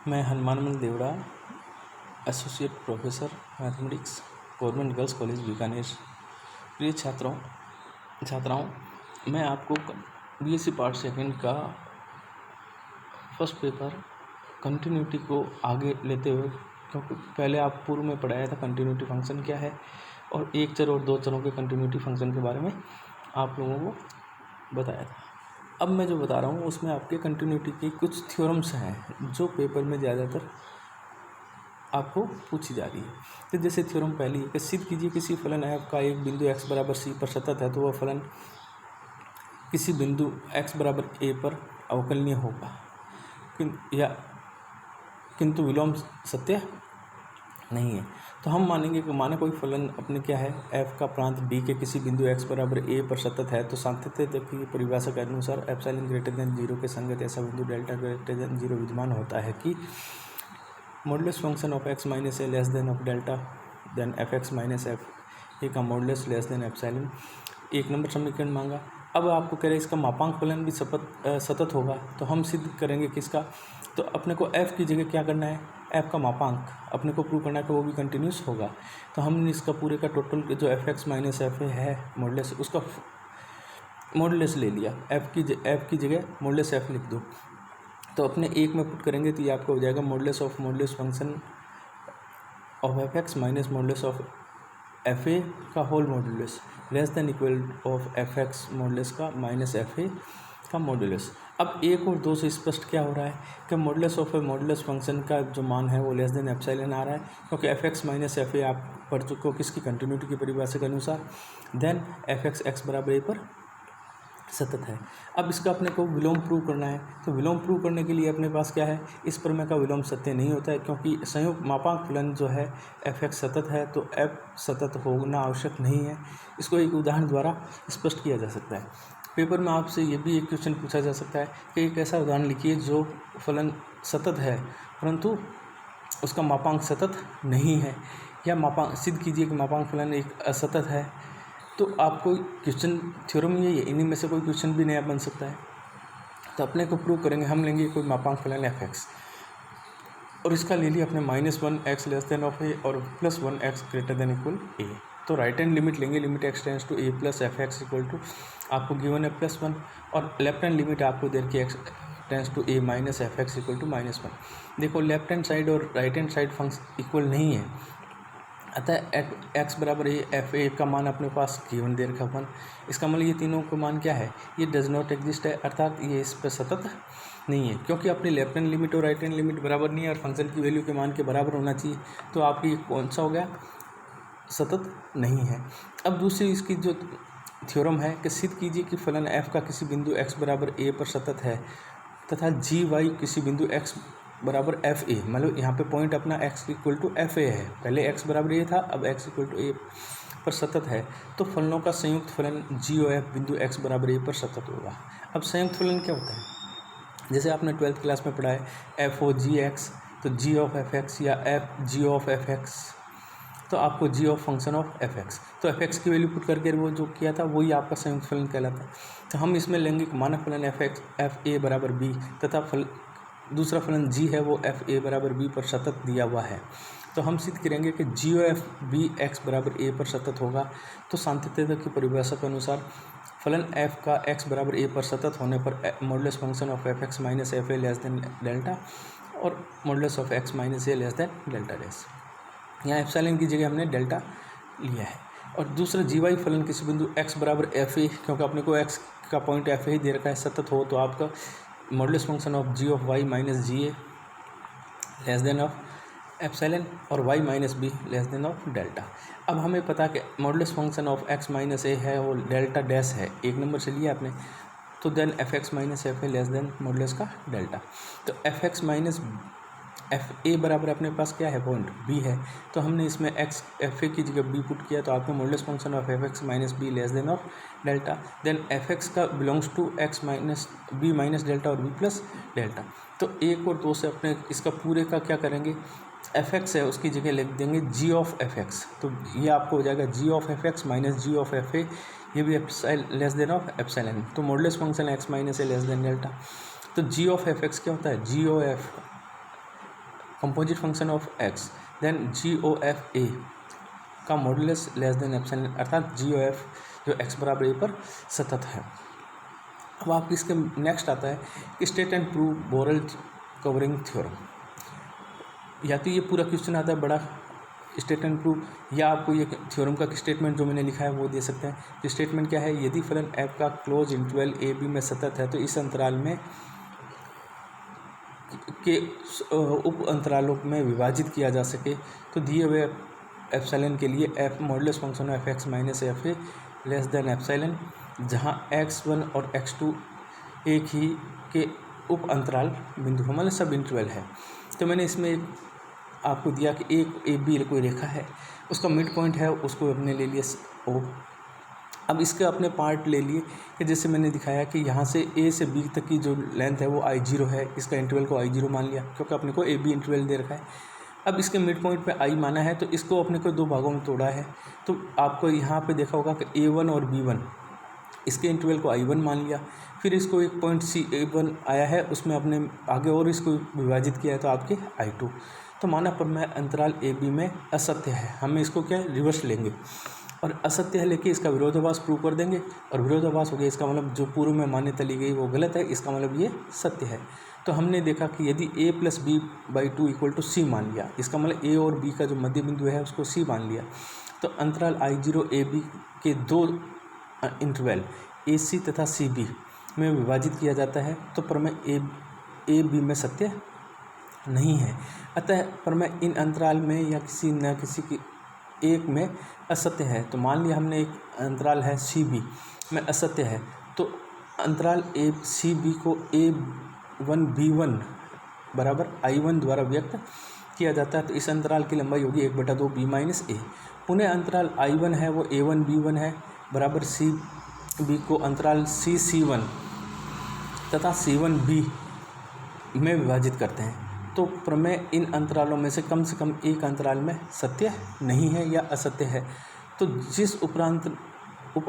मैं Hanumanmal Devda, associate professor mathematics, government girls college Bikaner. प्रिय छात्राओं, मैं आपको बीएससी पार्ट सेकंड का फर्स्ट पेपर कंटिन्यूटी को आगे लेते हुए, क्योंकि पहले आप पूर्व में पढ़ाया था कंटिन्यूटी फंक्शन क्या है और एक चर और दो चरों के कंटिन्यूटी फंक्शन के बारे में आप लोगों को बताया था। अब मैं जो बता रहा हूँ उसमें आपके कंटिन्यूटी की कुछ थ्योरम्स हैं जो पेपर में ज़्यादातर आपको पूछी जा रही है। तो जैसे थ्योरम पहली है कि सिद्ध कीजिए किसी फलन f का एक बिंदु x बराबर c पर सतत है तो वह फलन किसी बिंदु x बराबर a पर अवकलनीय होगा, किंतु विलोम सत्य नहीं है। तो हम मानेंगे कि माने कोई फलन अपने क्या है f का प्रांत d के किसी बिंदु x बराबर a पर सतत है, तो सांतत्य की परिभाषा के अनुसार एप्सिलॉन ग्रेटर देन 0 के संगत ऐसा बिंदु डेल्टा ग्रेटर देन 0 विद्यमान होता है कि modulus function of x minus A less than of delta then F x minus f ए का मॉडुलस लेस देन एप्सिलॉन। एक नंबर समीकरण मांगा। अब आपको कह रहे हैं इसका मापांक फलन भी सतत होगा, तो हम सिद्ध करेंगे किसका, तो अपने को f की जगह क्या करना है, f का मापांक अपने को प्रूव करना है कि वो भी कंटिन्यूस होगा। तो हमने इसका पूरे का टोटल जो F x minus f a है मॉडुलस, उसका मॉडुलस ले लिया, f की जगह मॉडुलस f लिख दो। तो अपने एक में पुट करेंगे तो ये आपका हो जाएगा modulus of modulus function of F x minus modulus of F A का whole modulus less than equal of F x modulus का माइनस एफ ए का मॉडुलस। अब एक और दो से स्पष्ट क्या हो रहा है कि modulus of A modulus function का जो मान है वो लेस देन एप्सिलॉन आ रहा है, क्योंकि एफ एक्स माइनस एफ ए आप पढ़ चुके हो किसकी कंटिन्यूटी की परिभाषा के अनुसार। देन एफ एक्स एक्स बराबर ए पर सतत है। अब इसका अपने को विलोम प्रूव करना है, तो विलोम प्रूव करने के लिए अपने पास क्या है, इस प्रमेय का विलोम सत्य नहीं होता है, क्योंकि संयुक्त मापांक फलन जो है एफ एक्स सतत है तो एफ सतत होना आवश्यक नहीं है। इसको एक उदाहरण द्वारा स्पष्ट किया जा सकता है। पेपर में आपसे ये भी एक क्वेश्चन पूछा जा सकता है कि एक ऐसा उदाहरण लिखिए जो फलन सतत है परंतु उसका मापांक सतत नहीं है, या मापांक सिद्ध कीजिए कि मापांक फलन एक असतत है। तो आपको क्वेश्चन थ्योरम ये है, इन्हीं में से कोई क्वेश्चन भी नया बन सकता है। तो अपने को प्रूव करेंगे, हम लेंगे कोई मापांक फलन एफ एक्स और इसका ले लिया अपने -1 x less than of a और +1 x greater than equal a. तो राइट हैंड लिमिट लेंगे, limit x tends to a plus f x equal to आपको गिवन है +1, और लेफ्ट हैंड लिमिट आपको दे रखी है x tends to a minus f x equal to -1। देखो left hand side और right hand side function equal नहीं है, अतः x बराबर ए एफ ए का मान अपने पास गिवन दे रखा 1। इसका मतलब ये तीनों का मान क्या है, ये डज नॉट एग्जिस्ट है, अर्थात ये इस पर सतत नहीं है, क्योंकि अपनी लेफ्ट हैंड लिमिट और राइट हैंड लिमिट बराबर नहीं है और फंक्शन की वैल्यू के मान के बराबर होना चाहिए। तो आपकी कौन सा हो गया, सतत नहीं है। अब दूसरी इसकी जो थ्योरम है कि सिद्ध कीजिए कि फलन f का किसी बिंदु x बराबर a पर सतत है तथा जी वाई किसी बिंदु x बराबर एफ ए, मतलब यहाँ पे पॉइंट अपना x equal to f a है, पहले x बराबर ए था अब x इक्वल टू ए पर सतत है, तो फलनों का संयुक्त फलन जी ओ एफ बिंदु x बराबर ए पर सतत होगा। अब संयुक्त फलन क्या होता है, जैसे आपने 12th क्लास में पढ़ा है एफ ओ जी एक्स, तो जी ऑफ एफ एक्स या f g of F x, तो आपको g of function of F x, तो एफ एक्स की वैल्यू पुट करके वो जो किया था वही आपका संयुक्त फलन कहलाता है। तो हम इसमें लेंगे मानक फलन एफ एक्स एफ ए बराबर बी तथा दूसरा फलन जी है वो एफ ए बराबर बी पर सतत दिया हुआ है। तो हम सिद्ध करेंगे कि जी ओ एफ बी एक्स बराबर ए पर सतत होगा। तो सांतत्य की परिभाषा के अनुसार फलन f का x बराबर a पर सतत होने पर modulus function of F x minus f a less than delta और modulus of x minus A less than delta dash. यहाँ एप्सिलॉन की जगह हमने डेल्टा लिया है। और दूसरा जी वाई फलन किसी बिंदु x बराबर एफ ए, क्योंकि अपने को x का पॉइंट एफ ए ही दे रखा है, सतत हो तो आपका modulus function of g of y minus g a less than of epsilon और y minus B less than of delta. अब हमें पता कि modulus function of x minus a है और डेल्टा डैश है, एक नंबर से लिया आपने, तो then F x minus f a less than modulus का डेल्टा। तो f x minus f a बराबर अपने पास क्या है, पॉइंट बी है, तो हमने इसमें एक्स एफ ए की जगह बी पुट किया, तो आपको modulus function of F x minus B less than of delta. Then F X का belongs to X minus B minus delta और बी प्लस डेल्टा। तो एक और दो से अपने इसका पूरे का क्या करेंगे, एफ एक्स है उसकी जगह लिख देंगे जी ऑफ एफ एक्स, तो ये आपको हो जाएगा G of F x minus G of F A, ये भी लेस देन ऑफ एप्सिलॉन। तो मॉडुलस फंक्शन एक्स माइनस ए लेस देन डेल्टा। तो जी ऑफ एफ एक्स क्या होता है, G O F composite function of X, then G O F ए का modulus less than epsilon, अर्थात जी O F जो x बराबर ए पर सतत है। अब आप इसके नेक्स्ट आता है कि state and prove Borel covering theorem. या तो ये पूरा क्वेश्चन आता है बड़ा स्टेट एंड प्रूव, या आपको ये थ्योरम का स्टेटमेंट जो मैंने लिखा है वो दे सकते हैं। तो स्टेटमेंट क्या है, यदि फलन एफ का क्लोज इंटरवल ए बी में सतत है तो इस अंतराल में के उप अंतरालों में विभाजित किया जा सके तो दिए हुए एप्सिलॉन के लिए F modulus function F x minus f a less than epsilon, जहाँ x1 और x2 एक ही के उप अंतराल बिंदु मतलब सब इंटरवल है। तो मैंने इसमें आपको दिया कि एक ए बी कोई रेखा है, उसका मिड पॉइंट है, उसको अपने ले लिए ओ। अब इसके अपने पार्ट ले लिए कि जैसे मैंने दिखाया कि यहाँ से ए से बी तक की जो लेंथ है वो I0 है, इसका इंटरवल को I0 मान लिया क्योंकि अपने को ए बी इंटरवल दे रखा है। अब इसके मिड पॉइंट पे I माना है तो इसको अपने को दो भागों में तोड़ा है। तो आपको यहाँ पे देखा होगा कि A1 और B1 इसके इंटरवल को I1 मान लिया, फिर इसको एक पॉइंट A1 आया है उसमें अपने आगे और इसको विभाजित किया है तो आपके I2। तो माना पर मैं अंतराल AB में असत्य है, हमें इसको क्या रिवर्स लेंगे और असत्य है लेके इसका विरोधाभास प्रूव कर देंगे, और विरोधाभास हो गया इसका मतलब जो पूर्व में मान्यता ली गई वो गलत है, इसका मतलब ये सत्य है। तो हमने देखा कि यदि a plus B by two equal to C मान लिया, इसका मतलब a और b का जो मध्य बिंदु है उसको c मान लिया, तो अंतराल I0 AB के दो इंटरवल AC तथा CB में विभाजित किया जाता है तो प्रमेय ए बी में सत्य नहीं है। अतः प्रमेय इन अंतराल में या किसी न किसी की एक में असत्य है। तो मान लिया हमने एक अंतराल है CB में असत्य है, तो अंतराल CB को A1B1 बराबर I1 द्वारा व्यक्त किया जाता है। तो इस अंतराल की लंबाई होगी 1/2 B माइनस ए। पुनः अंतराल I1 है वो A1B1 है बराबर CB को अंतराल C1 तथा C1B में विभाजित करते हैं। तो प्रमेय इन अंतरालों में से कम एक अंतराल में सत्य नहीं है या असत्य है। तो जिस उप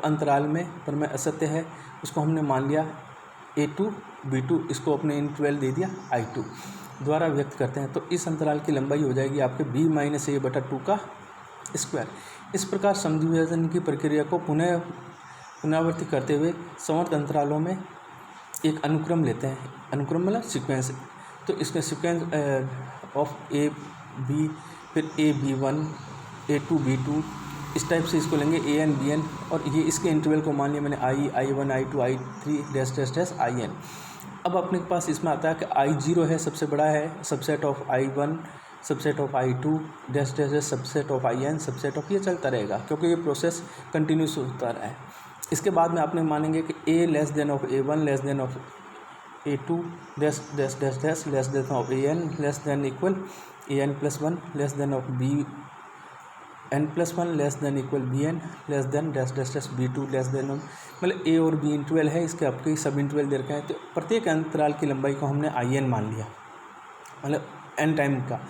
अंतराल में प्रमेय असत्य है उसको हमने मान लिया A2 B2, इसको अपने इंटरवल दे दिया I2 द्वारा व्यक्त करते हैं। तो इस अंतराल की लंबाई हो जाएगी आपके B माइनस A/2 का स्क्वायर। इस प्रकार समद्विभाजन की प्रक्रिया को पुनरावृत्ति करते हुए समवर्त अंतरालों में एक अनुक्रम लेते हैं। अनुक्रम मतलब सीक्वेंस। तो इसका सीक्वेंस ऑफ ए बी, फिर A B1 A2 B2, इस टाइप से इसको लेंगे AN BN, और ये इसके इंटरवल को मान लिया मैंने I1 I2 I3 dash dash dash IN। अब अपने पास इसमें आता है कि I0 है सबसे बड़ा है, subset of I1 subset of I2 dash dash dash subset of IN subset of, ये चलता रहेगा क्योंकि ये प्रोसेस कंटिन्यूस होता रहा है। इसके बाद में आपने मानेंगे कि A less than of A1 less than of A2 dash dash dash dash less than of AN less than equal AN+1 less than of BN+1 less than equal BN less than dash dash dash B2 less than, मतलब A और B interval है, इसके आपके सब interval दे रखे हैं। तो प्रत्येक अंतराल की लंबाई को हमने IN मान लिया, मतलब n टाइम का।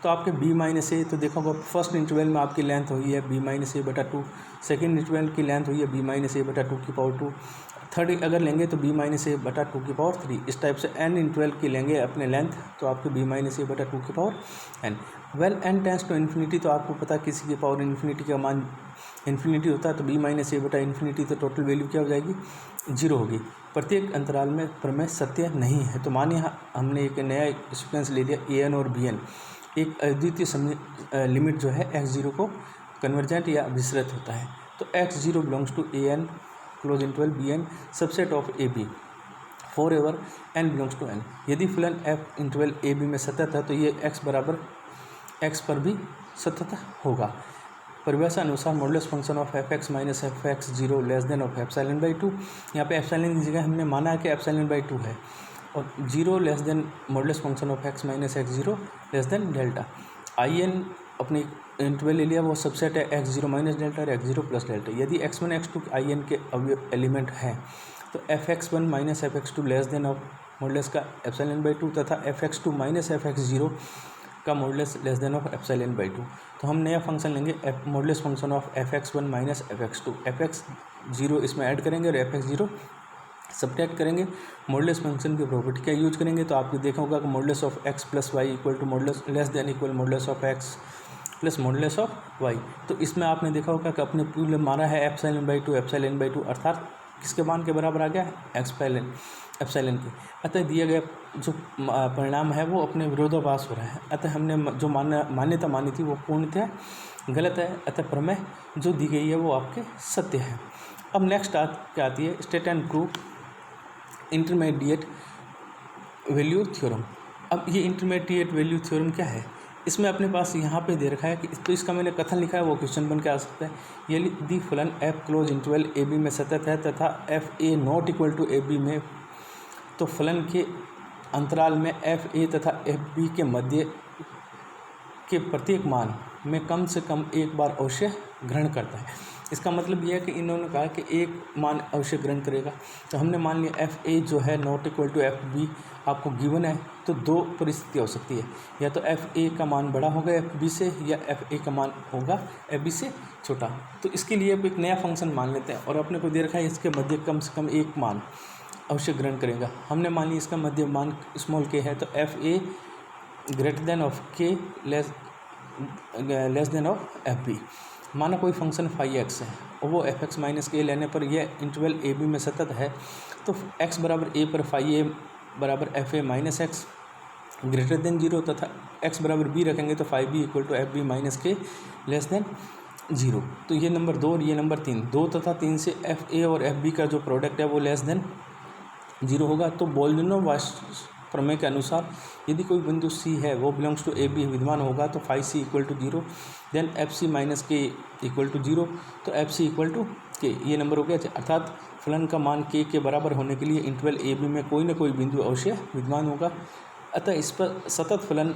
तो आपके B माइनस ए, तो देखो फर्स्ट इंटरवल में आपकी लेंथ हुई है B minus A/2, second interval की लेंथ हुई है B माइनस A/2, थर्ड अगर लेंगे तो B माइनस A/2, इस टाइप से n इंटरवल की लेंगे अपने लेंथ, तो आपके B minus A/2n। Well n tends to infinity, तो आपको पता किसी के पावर इन्फिनिटी का मान इन्फिनिटी होता है, तो B माइनस A/इन्फिनिटी, तो टोटल वैल्यू क्या हो जाएगी 0 होगी। प्रत्येक अंतराल में प्रमेय सत्य नहीं है। तो मानिए हमने एक नया सीक्वेंस ले लिया AN और BN, एक अद्वितीय लिमिट जो है x0 को कन्वर्जेंट या विसरित होता है। तो x0 belongs to AN closed interval BN subset of AB for every n belongs to n। यदि फलन f इंटरवल AB में सतत है तो ये x बराबर x पर भी सतत होगा। परिभाषा अनुसार modulus function of f(x) minus f(x0) less than of ε/2। यहाँ पे एप्सिलॉन की जगह हमने माना है कि ε/2 है, और 0 less than modulus function of x minus x0 less than delta. IN अपने इंटरवल ले लिया, वो सबसेट है x0 माइनस डेल्टा और x0 प्लस डेल्टा। यदि x1 x2 IN के अवयव एलिमेंट हैं तो fx1 minus fx2 less than of modulus का ε/2 तथा fx2 माइनस fx0 का मॉडुलस लेस देन ऑफ ε/2। तो हम नया फंक्शन लेंगे modulus function of fx1 minus fx2, fx0 इसमें ऐड करेंगे और fx0 सब्ट्रैक्ट करेंगे, मॉडुलस फंक्शन की प्रॉपर्टी क्या यूज करेंगे, तो आपको देखा होगा कि modulus of x plus y equal to modulus less than equal modulus of x plus modulus of y. तो इसमें आपने देखा होगा कि अपने पूरे माना है एप्सिलॉन/2 अर्थात किसके मान के बराबर आ गया है, एप्सिलॉन के। अतः दिया गया जो परिणाम है वो अपने विरोधाभास हो रहा है। अतः हमने जो मान्यता मानी थी वो पूर्णतः गलत है। अतः प्रमेय जो दी गई है वो आपके सत्य है। अब नेक्स्ट क्या आती है, state and prove intermediate value theorem. अब ये इंटरमीडिएट वैल्यू थ्योरम क्या है, इसमें अपने पास यहाँ पे दे रखा है कि तो इसका मैंने कथन लिखा है वो क्वेश्चन बन के आ सकता है। यदि फलन f closed interval a b में सतत है तथा f a not equal to a b में, तो फलन के अंतराल में एफ ए तथा एफ बी के मध्य के प्रत्येक मान में कम से कम एक बार अवश्य ग्रहण करता है। इसका मतलब यह है कि इन्होंने कहा कि एक मान अवश्य ग्रहण करेगा। तो हमने मान लिया एफ ए जो है not equal to f b आपको गिवन है, तो दो परिस्थिति हो सकती है, या तो एफ ए का मान बड़ा होगा एफ बी से, या एफ ए का मान होगा एफ बी से छोटा। तो इसके लिए अब एक नया फंक्शन मान लेते हैं और अपने को दे रखा है इसके मध्य कम से कम एक मान अवश्य ग्रहण करेगा। हमने मान लिया इसका मध्य मान स्मॉल के है, तो F A greater than of K less than of F B. माना कोई फंक्शन फाई एक्स है और वो एफ एक्स माइनस के लेने पर यह इंटरवल ए बी में सतत है, तो एक्स बराबर ए पर फाई ए बराबर f a minus x greater than 0 तथा एक्स बराबर बी रखेंगे तो phi b equal to f b minus k less than 0। तो ये नंबर 2 और ये नंबर 3, 2 तथा 3 से एफ ए और एफ बी का जो प्रोडक्ट है वो लेस देन 0 होगा। तो बोल्डनो प्रमेय के अनुसार यदि कोई बिंदु सी है वो बिलोंग्स टू ए बी विद्यमान होगा तो phi c equal to 0, then f c minus k equal to 0, तो एफ सी इक्वल टू के, ये नंबर हो गया। अर्थात फलन का मान के बराबर होने के लिए इंटरवल ए बी में कोई ना कोई बिंदु अवश्य विद्यमान होगा। अतः इस पर सतत फलन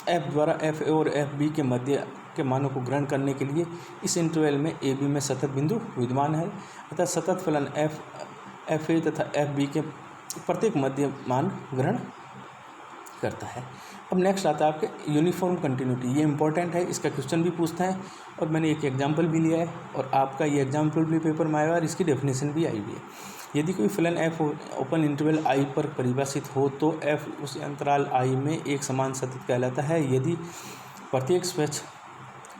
एफ द्वारा एफ ए और एफ बी के मध्य के मानों को ग्रहण करने के लिए इस इंटरवल में ए बी में सतत बिंदु विद्यमान है। अतः सतत फलन एफ ए तथा एफ बी के प्रत्येक मध्य मान ग्रहण करता है। अब नेक्स्ट आता है आपके यूनिफॉर्म कंटिन्यूटी। ये इंपॉर्टेंट है, इसका क्वेश्चन भी पूछता है और मैंने एक एग्जांपल भी लिया है और आपका ये एग्जांपल भी पेपर में आया और इसकी डेफिनेशन भी आई हुई है। यदि कोई फलन एफ ओपन इंटरवल आई पर परिभाषित हो तो एफ उस अंतराल आई में एक समान सतत कहलाता है यदि प्रत्येक स्वच्छ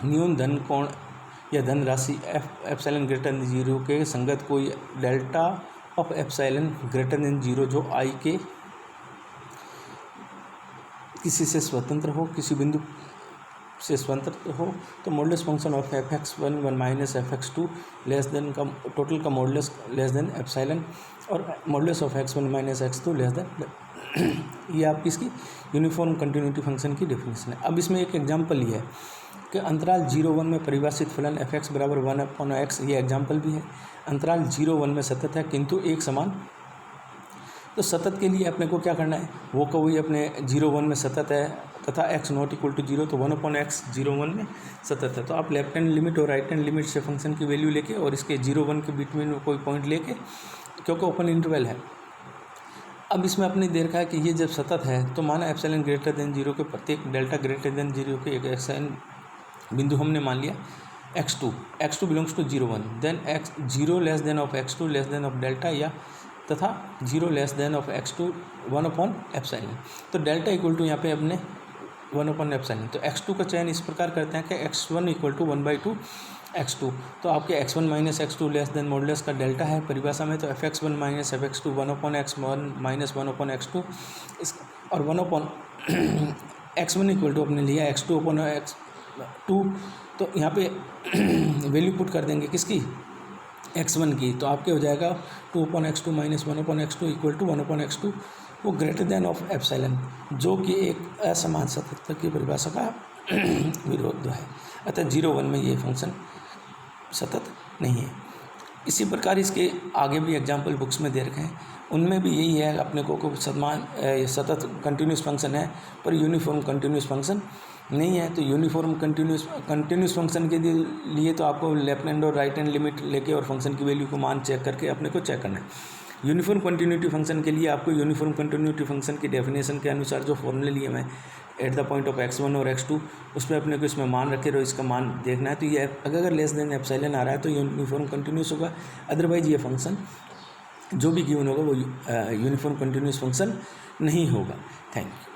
न्यून धन कोण या धन राशि एप्सिलॉन ग्रेटर देन 0 के संगत कोई delta of epsilon greater than 0 जो आई के किसी से स्वतंत्र हो, किसी बिंदु से स्वतंत्र हो, तो modulus function of F x 1 minus f x 2 less than का टोटल का मॉडुलस लेस देन एप्सिलॉन और modulus of x 1 minus x 2 less than ये आपकी इसकी यूनिफॉर्म कंटिन्यूटी फंक्शन की डेफिनेशन है। अब इसमें एक एग्जांपल ये है कि अंतराल 0-1 में परिभाषित फलन एफ एक्स बराबर 1/x, ये एग्जांपल भी है। अंतराल 0-1 में सतत है किंतु एक समान, तो सतत के लिए अपने को क्या करना है, वो कोई अपने 0-1 में सतत है तथा x नॉट इक्वल टू 0, तो 1/x 0-1 में सतत है। तो आप लेफ्ट हैंड लिमिट और राइट हैंड लिमिट से फंक्शन की वैल्यू लेके और इसके 0-1 के बिटवीन में कोई पॉइंट लेके, क्योंकि ओपन इंटरवल है। अब इसमें अपने दे रखा है कि ये जब सतत है तो माना एप्सिलॉन ग्रेटर देन 0 के प्रत्येक डेल्टा ग्रेटर देन 0 के एक एक्सन बिंदु हमने मान लिया x2 belongs to 0-1, then x 0 less than of x2 less than of delta या तथा 0 लेस देन ऑफ x2 1/एप्सिलॉन। तो डेल्टा इक्वल टू यहाँ पे अपने 1/एप्सिलॉन, तो x2 का चयन इस प्रकार करते हैं कि x1 इक्वल टू 1/2 x2, तो आपके x1 minus x2 less than modulus का डेल्टा है परिभाषा में, तो fx1 minus fx2 1/x1 minus 1/x2 इस और 1/x1 इक्वल टू अपने लिया x2/x2, तो यहाँ पे वैल्यू पुट कर देंगे किसकी, x1 की, तो आपके हो जाएगा 2/x2 minus 1/x2 equal to 1/x2, वो ग्रेटर देन ऑफ एप्सिलॉन, जो कि एक असमान सतत की परिभाषा का विरोध है। अतः 0-1 में ये फंक्शन सतत नहीं है। इसी प्रकार इसके आगे भी एग्जाम्पल बुक्स में दे रखे हैं, उनमें भी यही है अपने को समान सतत कंटिन्यूस फंक्शन है पर यूनिफॉर्म कंटिन्यूस फंक्शन नहीं है। तो यूनिफॉर्म कंटिन्यूस फंक्शन के लिए तो आपको लेफ्ट हैंड और राइट हैंड लिमिट लेके और फंक्शन की वैल्यू को मान चेक करके अपने को चेक करना है। यूनिफॉर्म कंटिन्यूटी फंक्शन के लिए आपको यूनिफॉर्म कंटिन्यूटी फंक्शन की डेफिनेशन के अनुसार जो फॉर्मूले लिए मैं at the point of x1 और x2, उस पर अपने को इसमें मान रखे और इसका मान देखना है। तो ये अगर लेस देन एप्सिलॉन आ रहा है तो यूनिफॉर्म कंटिन्यूस होगा, अदरवाइज ये फंक्शन जो भी गिवन होगा वो यूनिफॉर्म कंटिन्यूस फंक्शन नहीं होगा। Thank you.